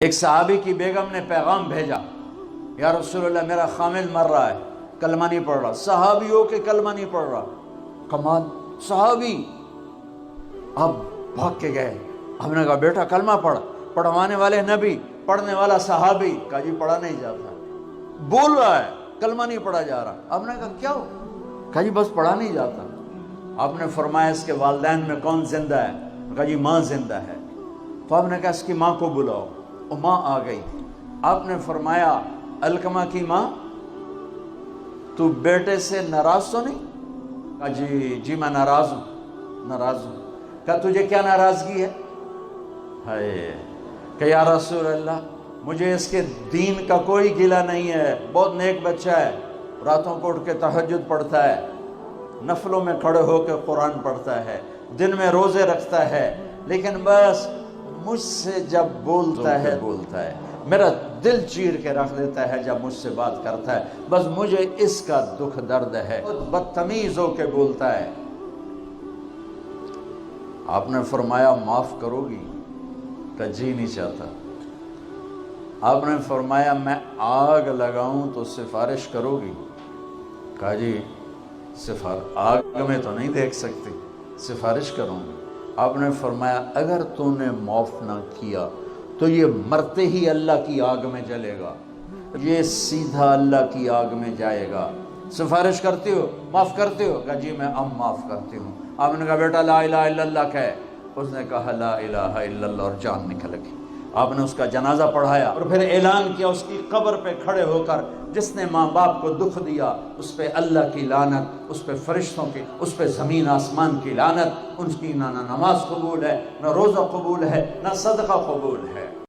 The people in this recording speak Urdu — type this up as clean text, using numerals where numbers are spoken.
ایک صحابی کی بیگم نے پیغام بھیجا، یا رسول اللہ میرا خامد مر رہا ہے، کلمہ نہیں پڑھ رہا۔ صحابی ہو کے کلمہ نہیں پڑھ رہا، کمال، صحابی۔ اب بھاگ کے گئے، ہم نے کہا بیٹا کلمہ پڑھ، پڑھوانے والے نبی، پڑھنے والا صحابی۔ کہا جی پڑھا نہیں جاتا، بول رہا ہے کلمہ نہیں پڑھا جا رہا۔ ہم نے کہا کیا ہو؟ کہا جی بس پڑھا نہیں جاتا۔ آپ نے فرمایا اس کے والدین میں کون زندہ ہے؟ کہا جی ماں زندہ ہے۔ تو آپ نے کہا اس کی ماں کو بلاؤ، وہ ماں آ گئی۔ آپ نے فرمایا علقمہ کی ماں تو بیٹے سے ناراض تو نہیں؟ کہا جی میں ناراض ہوں۔ کہا تجھے کیا ناراضگی ہے؟ کہ یا رسول اللہ مجھے اس کے دین کا کوئی گلہ نہیں ہے، بہت نیک بچہ ہے، راتوں کو اٹھ کے تہجد پڑھتا ہے، نفلوں میں کھڑے ہو کے قرآن پڑھتا ہے، دن میں روزے رکھتا ہے، لیکن بس مجھ سے جب بولتا ہے میرا دل چیر کے رکھ دیتا ہے جب مجھ سے بات کرتا ہے، بس مجھے اس کا دکھ درد ہے، بدتمیز ہو کے بولتا ہے۔ آپ نے فرمایا معاف کرو گی؟ کہ جی نہیں چاہتا۔ آپ نے فرمایا میں آگ لگاؤں تو سفارش کرو گی؟ کہا جی آگ میں تو نہیں دیکھ سکتی، سفارش کروں گی۔ آپ نے فرمایا اگر تو نے معاف نہ کیا تو یہ مرتے ہی اللہ کی آگ میں جلے گا، یہ سیدھا اللہ کی آگ میں جائے گا، سفارش کرتی ہو، معاف کرتے ہو؟ کہا جی میں اب معاف کرتی ہوں۔ آپ نے کہا بیٹا لا الہ الا اللہ کہے۔ اس نے کہا لا الہ الا اللہ اور جان نکل گئی۔ آپ نے اس کا جنازہ پڑھایا اور پھر اعلان کیا اس کی قبر پہ کھڑے ہو کر، جس نے ماں باپ کو دکھ دیا اس پہ اللہ کی لعنت، اس پہ فرشتوں کی، اس پہ زمین آسمان کی لعنت، ان کی نہ نماز قبول ہے، نہ روزہ قبول ہے، نہ صدقہ قبول ہے۔